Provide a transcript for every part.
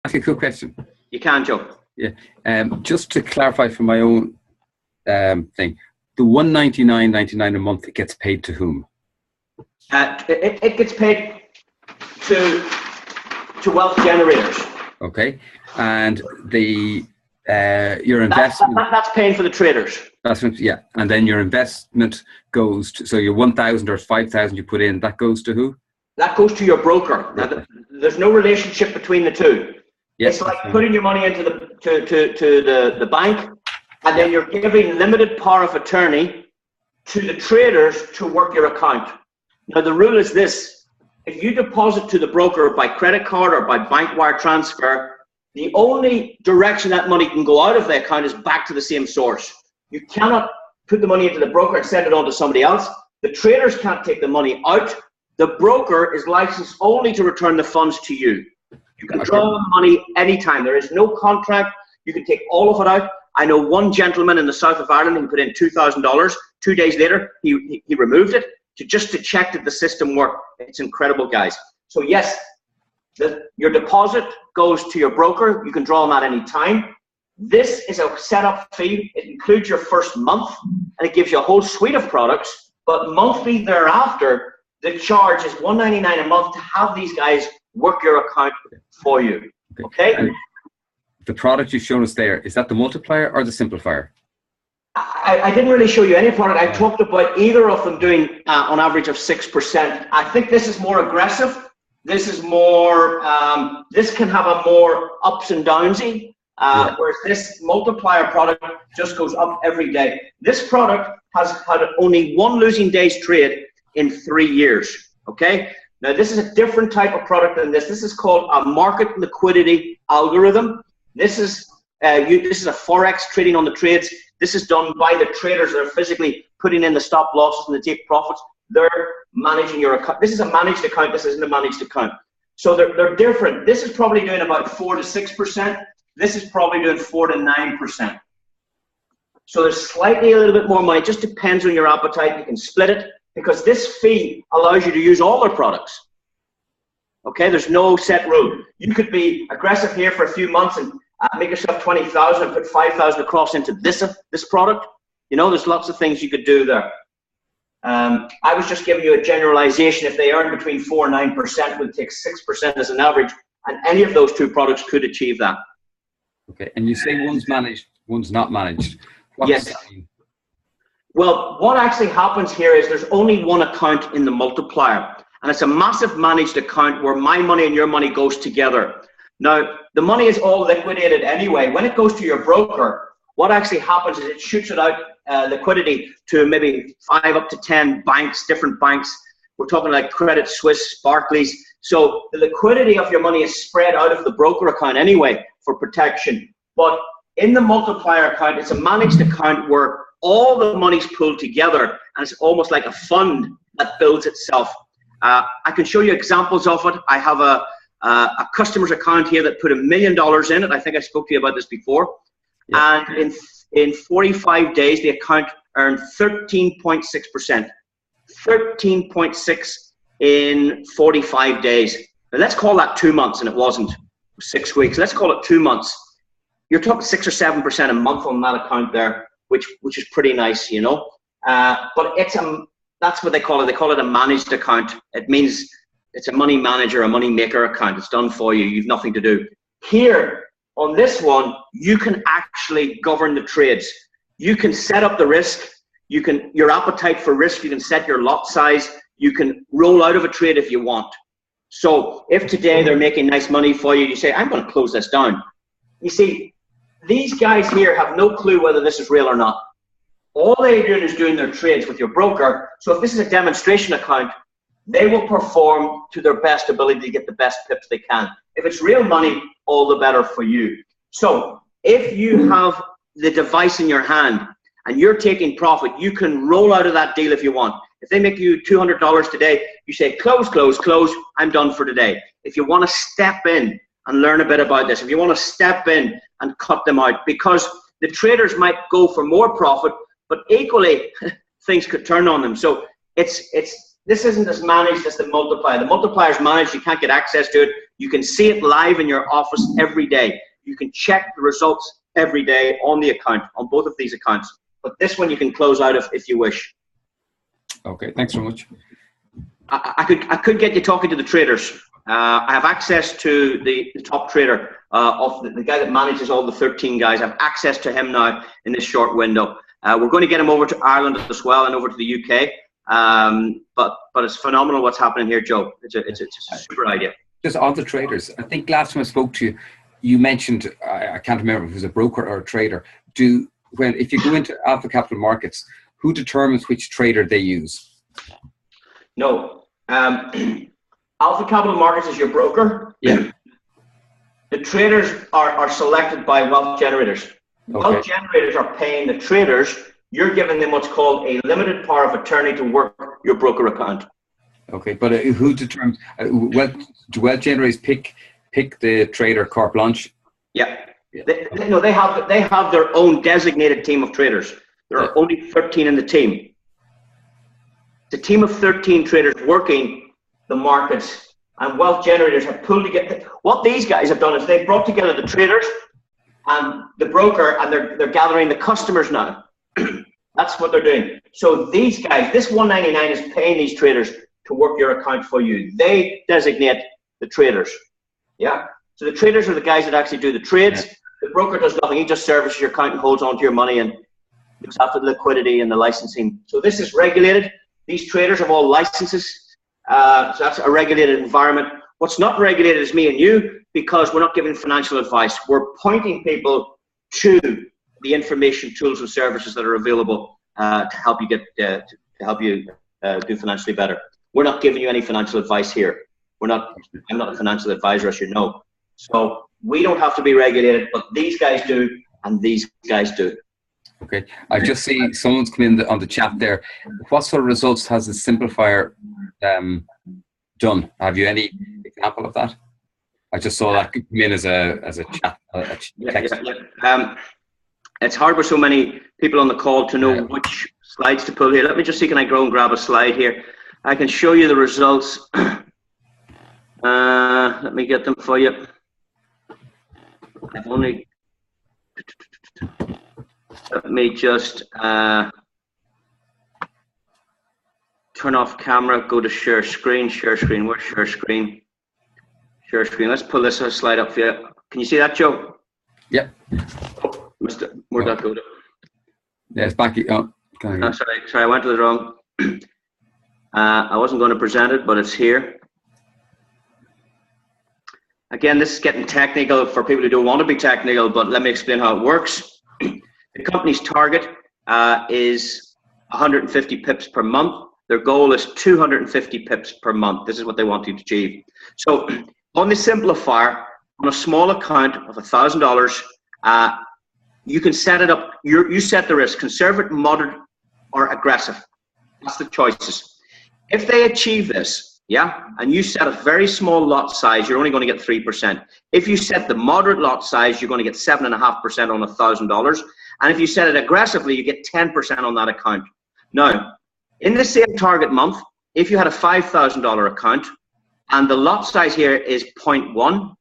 Ask you a quick question. You can, Joe. Yeah. Just to clarify for my own thing, the $199.99 a month, it gets paid to whom? It gets paid to wealth generators. Okay. And the your investment that's paying for the traders. Yeah. And then your investment goes to, so your 1,000 or 5,000 you put in, that goes to who? That goes to your broker. Now, there's no relationship between the two. Yes, it's like putting your money into the bank, and then you're giving limited power of attorney to the traders to work your account. Now, the rule is this: if you deposit to the broker by credit card or by bank wire transfer, the only direction that money can go out of the account is back to the same source. You cannot put the money into the broker and send it on to somebody else. The traders can't take the money out. The broker is licensed only to return the funds to you. You can draw the money anytime. There is no contract. You can take all of it out. I know one gentleman in the south of Ireland who put in $2,000. 2 days later, he removed it just to check that the system worked. It's incredible, guys. So yes, your deposit goes to your broker. You can draw them at any time. This is a setup fee. It includes your first month, and it gives you a whole suite of products. But monthly thereafter, the charge is $199 a month to have these guys work your account for you. Okay? And the product you've shown us there, is that the multiplier or the simplifier? I didn't really show you any product. I talked about either of them doing on average of 6%. I think this is more aggressive. This is more, this can have a more ups and downsy, whereas this multiplier product just goes up every day. This product has had only one losing day's trade in 3 years, okay? Now, this is a different type of product than this. This is called a market liquidity algorithm. This is this is a Forex trading on the trades. This is done by the traders that are physically putting in the stop losses and the take profits. They're managing your account. This is a managed account. This isn't a managed account. So they're different. This is probably doing about 4 to 6%. This is probably doing 4 to 9%. So there's slightly a little bit more money. It just depends on your appetite. You can split it because this fee allows you to use all their products. Okay, there's no set rule. You could be aggressive here for a few months and make yourself 20,000 and put 5,000 across into this product. You know, there's lots of things you could do there. I was just giving you a generalization. If they earn between 4 and 9%, we'll take 6% as an average, and any of those two products could achieve that. Okay, and you say one's managed, one's not managed. What yes. does that mean? Well, what actually happens here is there's only one account in the multiplier, and it's a massive managed account where my money and your money goes together. Now, the money is all liquidated anyway. When it goes to your broker, what actually happens is it shoots it out liquidity to maybe 5 up to 10 banks, different banks. We're talking like Credit Suisse, Barclays. So the liquidity of your money is spread out of the broker account anyway for protection. But in the multiplier account, it's a managed account where all the money's pulled together, and it's almost like a fund that builds itself. I can show you examples of it. I have a customer's account here that put $1 million in it. I think I spoke to you about this before. Yeah. And in 45 days, the account earned 13.6%. 13.6 in 45 days. Now let's call that 2 months, and it wasn't 6 weeks. Let's call it 2 months. You're talking 6 or 7% a month on that account there, which is pretty nice, you know. But that's what they call it. They call it a managed account. It means it's a money manager, a money maker account. It's done for you. You've nothing to do. Here, on this one, you can actually govern the trades. You can set up the risk. You can, your appetite for risk, you can set your lot size. You can roll out of a trade if you want. So if today they're making nice money for you, you say, I'm going to close this down. You see, these guys here have no clue whether this is real or not. All they're doing is doing their trades with your broker. So if this is a demonstration account, they will perform to their best ability to get the best pips they can. If it's real money, all the better for you. So if you have the device in your hand and you're taking profit, you can roll out of that deal if you want. If they make you $200 today, you say, close, close, close, I'm done for today. If you want to step in and learn a bit about this, if you want to step in and cut them out, because the traders might go for more profit, but equally things could turn on them. So this isn't as managed as the multiplier. The multiplier is managed, you can't get access to it. You can see it live in your office every day. You can check the results every day on the account, on both of these accounts. But this one you can close out if you wish. Okay, thanks very much. I could get you talking to the traders. I have access to the top trader of the guy that manages all the 13 guys. I have access to him now in this short window. We're going to get him over to Ireland as well and over to the UK. But it's phenomenal what's happening here, Joe. It's a super idea. Just on the traders, I think last time I spoke to you, you mentioned, I can't remember if it was a broker or a trader. If you go into Alpha Capital Markets, who determines which trader they use? No. Alpha Capital Markets is your broker. Yeah. The traders are selected by wealth generators. Okay. Wealth generators are paying the traders. You're giving them what's called a limited power of attorney to work your broker account. Okay, but who determines? Do wealth generators pick the trader carte blanche? Yeah. They have their own designated team of traders. There are only 13 in the team. It's a team of 13 traders working the markets, and wealth generators have pulled together. What these guys have done is they've brought together the traders and the broker, and they're gathering the customers now. That's what they're doing. So these guys, this 199 is paying these traders to work your account for you. They designate the traders. Yeah. So the traders are the guys that actually do the trades. Yeah. The broker does nothing. He just services your account and holds on to your money and looks after the liquidity and the licensing. So this is regulated. These traders have all licenses. So that's a regulated environment. What's not regulated is me and you, because we're not giving financial advice. We're pointing people to the information, tools, and services that are available to help you do financially better. We're not giving you any financial advice here. I'm not a financial advisor, as you know. So we don't have to be regulated, but these guys do, and these guys do. Okay, I just see someone's come in on the chat there. What sort of results has the Simplifier done? Have you any example of that? I just saw that come in as a chat. Text. Yeah. It's hard with so many people on the call to know which slides to pull here. Let me just see, can I go and grab a slide here? I can show you the results. Let me get them for you. Let me just turn off camera, go to share screen. Where's share screen? Share screen. Let's pull this slide up for you. Can you see that, Joe? Yep. Oh, where'd that go to? Yeah, it's back. Oh, sorry, I went to the wrong. I wasn't going to present it, but it's here. Again, this is getting technical for people who don't want to be technical, but let me explain how it works. The company's target is 150 pips per month. Their goal is 250 pips per month. This is what they want you to achieve. So on the Simplifier, on a small account of $1,000, you can set it up. You set the risk: conservative, moderate, or aggressive. That's the choices. If they achieve this, and you set a very small lot size, you're only going to get 3%. If you set the moderate lot size, you're going to get 7.5% on $1,000. And if you set it aggressively, you get 10% on that account. Now, in the same target month, if you had a $5,000 account and the lot size here is 0.1,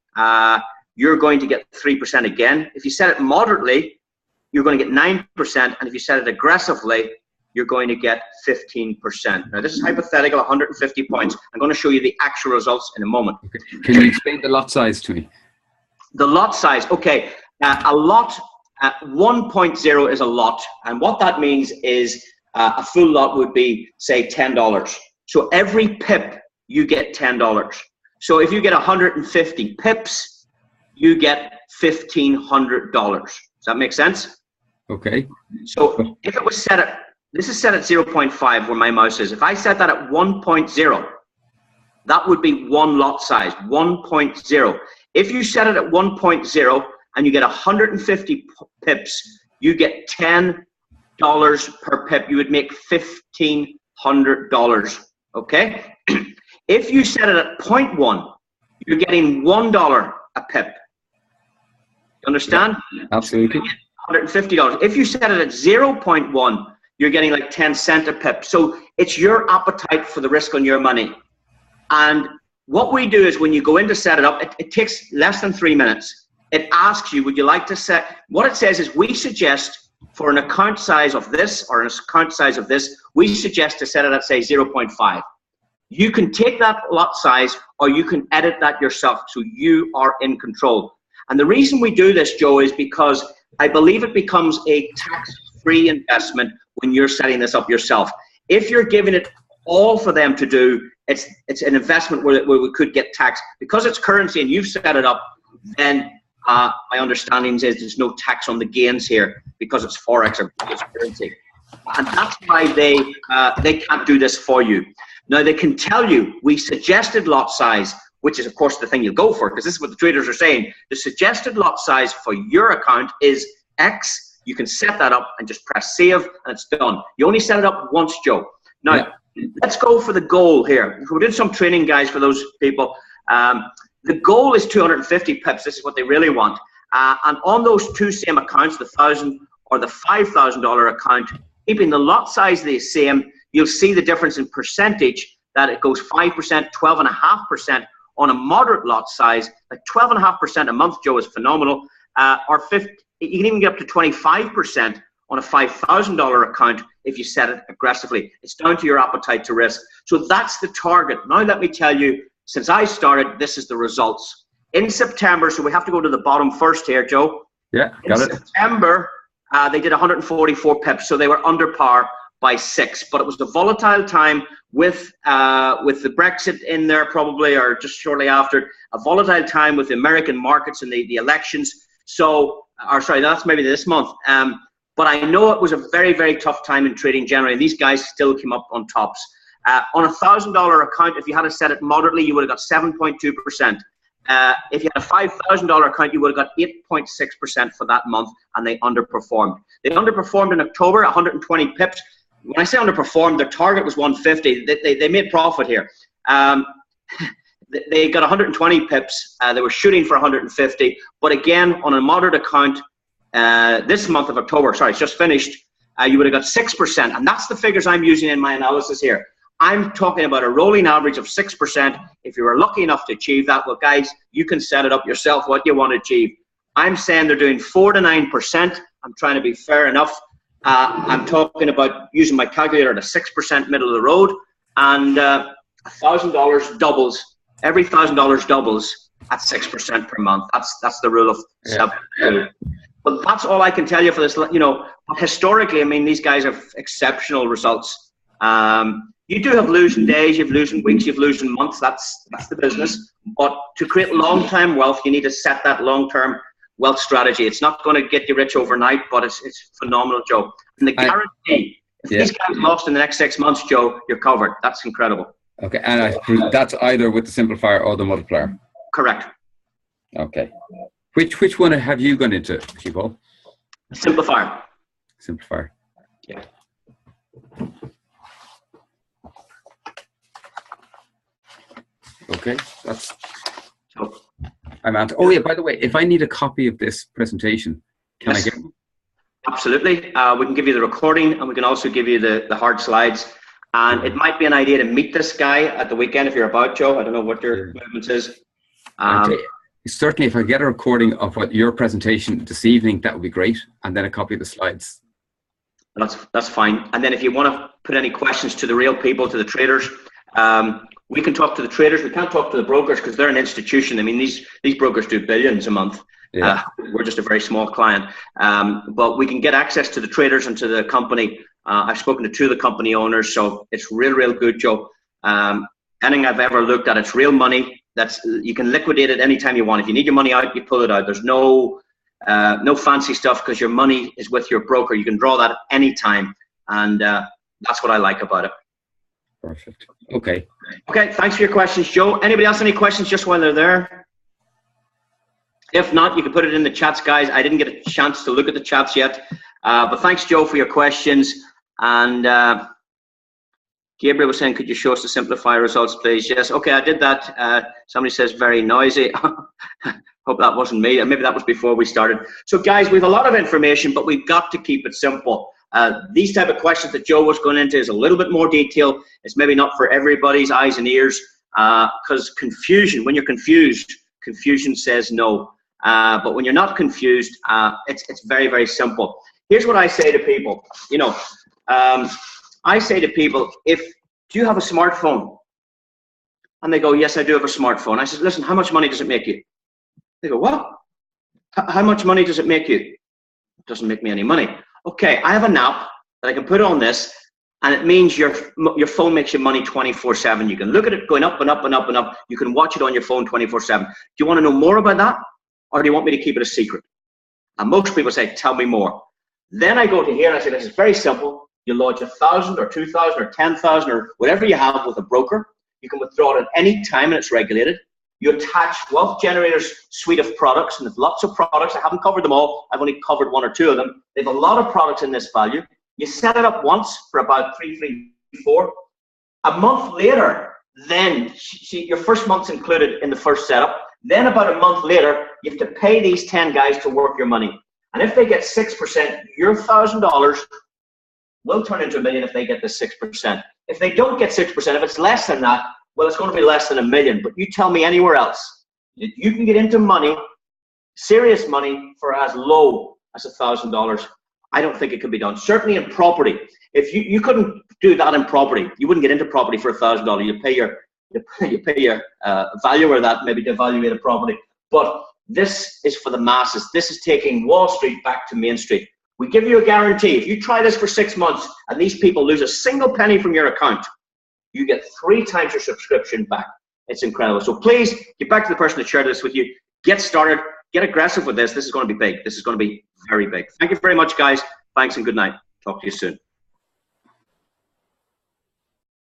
you're going to get 3% again. If you set it moderately, you're going to get 9%. And if you set it aggressively, you're going to get 15%. Now, this is hypothetical, 150 points. I'm going to show you the actual results in a moment. Okay. Can you explain the lot size to me? The lot size, okay. A lot, 1.0 is a lot. And what that means is a full lot would be, say, $10. So every pip, you get $10. So if you get 150 pips, you get $1,500. Does that make sense? Okay. So if it was set at, this is set at 0.5 where my mouse is. If I set that at 1.0, that would be one lot size, 1.0. If you set it at 1.0 and you get 150 pips, you get $10 per pip. You would make $1,500, okay? If you set it at 0.1, you're getting $1 a pip. Understand? Yeah, absolutely. $150. If you set it at 0.1, you're getting like 10 cents a pip. So it's your appetite for the risk on your money. And what we do is when you go in to set it up, it takes less than 3 minutes. It asks you, would you like to set, what it says is we suggest for an account size of this or an account size of this, we suggest to set it at say 0.5. You can take that lot size or you can edit that yourself, so you are in control. And the reason we do this, Joe, is because I believe it becomes a tax-free investment when you're setting this up yourself. If you're giving it all for them to do, it's an investment where we could get taxed. Because it's currency and you've set it up, then my understanding is there's no tax on the gains here because it's Forex or it's currency. And that's why they can't do this for you. Now, they can tell you, we suggested lot size, which is, of course, the thing you'll go for, because this is what the traders are saying. The suggested lot size for your account is X. You can set that up and just press save, and it's done. You only set it up once, Joe. Now, let's go for the goal here. We did some training, guys, for those people. The goal is 250 pips. This is what they really want. And on those two same accounts, the $1,000 or the $5,000 account, keeping the lot size the same, you'll see the difference in percentage, that it goes 5%, 12.5% on a moderate lot size. Like 12.5% a month, Joe, is phenomenal. Or 50, you can even get up to 25% on a $5,000 account if you set it aggressively. It's down to your appetite to risk. So that's the target. Now let me tell you, since I started, this is the results. In September, so we have to go to the bottom first here, Joe. Yeah, got it. In September, they did 144 pips, so they were under par by 6. But it was a volatile time with the Brexit in there probably, or just shortly after, a volatile time with the American markets and the elections. So, or sorry, that's maybe this month. But I know it was a very, very tough time in trading generally. These guys still came up on tops. On a $1,000 account, if you had to set it moderately, you would have got 7.2%. If you had a $5,000 account, you would have got 8.6% for that month, and they underperformed. They underperformed in October, 120 pips. When I say underperformed, their target was 150. They made profit here. They got 120 pips. They were shooting for 150. But again, on a moderate account, this month of October, sorry, it's just finished, you would have got 6%. And that's the figures I'm using in my analysis here. I'm talking about a rolling average of 6%. If you were lucky enough to achieve that, well, guys, you can set it up yourself what you want to achieve. I'm saying they're doing 4 to 9%. I'm trying to be fair enough. I'm talking about using my calculator at a 6% middle of the road, and $1,000 doubles. Every $1,000 doubles at 6% per month. That's the rule of 7. But that's all I can tell you for this. You know, historically, I mean, these guys have exceptional results. You do have losing days, you've losing weeks, you've losing months. That's the business. But to create long-term wealth, you need to set that long-term wealth strategy. It's not going to get you rich overnight, but it's phenomenal, Joe. And the guarantee, if these guys lost in the next 6 months, Joe, you're covered. That's incredible. Okay, and that's either with the simplifier or the multiplier. Correct. Okay. Which one have you gone into, Paul? Simplifier. Simplifier. Yeah. Okay, that's. So, I'm out. Oh yeah, by the way, if I need a copy of this presentation, can I get one? Absolutely. We can give you the recording, and we can also give you the hard slides. And it might be an idea to meet this guy at the weekend if you're about, Joe. I don't know what your movement is. Certainly, if I get a recording of what your presentation this evening, that would be great, and then a copy of the slides. That's fine. And then if you want to put any questions to the real people, to the traders, we can talk to the traders. We can't talk to the brokers because they're an institution. I mean, these brokers do billions a month. Yeah. We're just a very small client. But we can get access to the traders and to the company. I've spoken to 2 of the company owners, so it's real good, Joe. Anything I've ever looked at, it's real money. You can liquidate it anytime you want. If you need your money out, you pull it out. There's no fancy stuff because your money is with your broker. You can draw that any time, and that's what I like about it. Perfect. Okay. Okay, thanks for your questions, Joe. Anybody else any questions just while they're there? If not, you can put it in the chats, guys. I didn't get a chance to look at the chats yet. But thanks, Joe, for your questions. And Gabriel was saying, could you show us the simplifier results, please? Yes. Okay, I did that. Somebody says very noisy. Hope that wasn't me. Maybe that was before we started. So, guys, we have a lot of information, but we've got to keep it simple. These type of questions that Joe was going into is a little bit more detail. It's maybe not for everybody's eyes and ears. because confusion, when you're confused, confusion says no. But when you're not confused, it's very, very simple. Here's what I say to people. You know, I say to people, do you have a smartphone? And they go, yes, I do have a smartphone. I said, listen, how much money does it make you? They go, what? How much money does it make you? It doesn't make me any money. Okay, I have an app that I can put on this, and it means your phone makes you money 24/7. You can look at it going up and up and up and up. You can watch it on your phone 24/7. Do you want to know more about that, or do you want me to keep it a secret? And most people say, tell me more. Then I go to here and I say, this is very simple. You lodge 1,000 or 2,000 or 10,000 or whatever you have with a broker. You can withdraw it at any time and it's regulated. You attach Wealth Generators suite of products, and there's lots of products. I haven't covered them all. I've only covered 1 or 2 of them. They have a lot of products in this value. You set it up once for about 334. A month later, then your first month's included in the first setup. Then about a month later, you have to pay these 10 guys to work your money. And if they get 6%, your $1,000 will turn into $1 million if they get the 6%. If they don't get 6%, if it's less than that, well, it's going to be less than $1 million. But you tell me anywhere else, you can get into money, serious money, for as low as $1,000. I don't think it could be done. Certainly in property. If you couldn't do that in property, you wouldn't get into property for $1,000. You pay your valuer of that, maybe to evaluate a property. But this is for the masses. This is taking Wall Street back to Main Street. We give you a guarantee. If you try this for 6 months and these people lose a single penny from your account, you get 3 times your subscription back. It's incredible. So please get back to the person that shared this with you. Get started. Get aggressive with this. This is going to be big. This is going to be very big. Thank you very much, guys. Thanks and good night. Talk to you soon.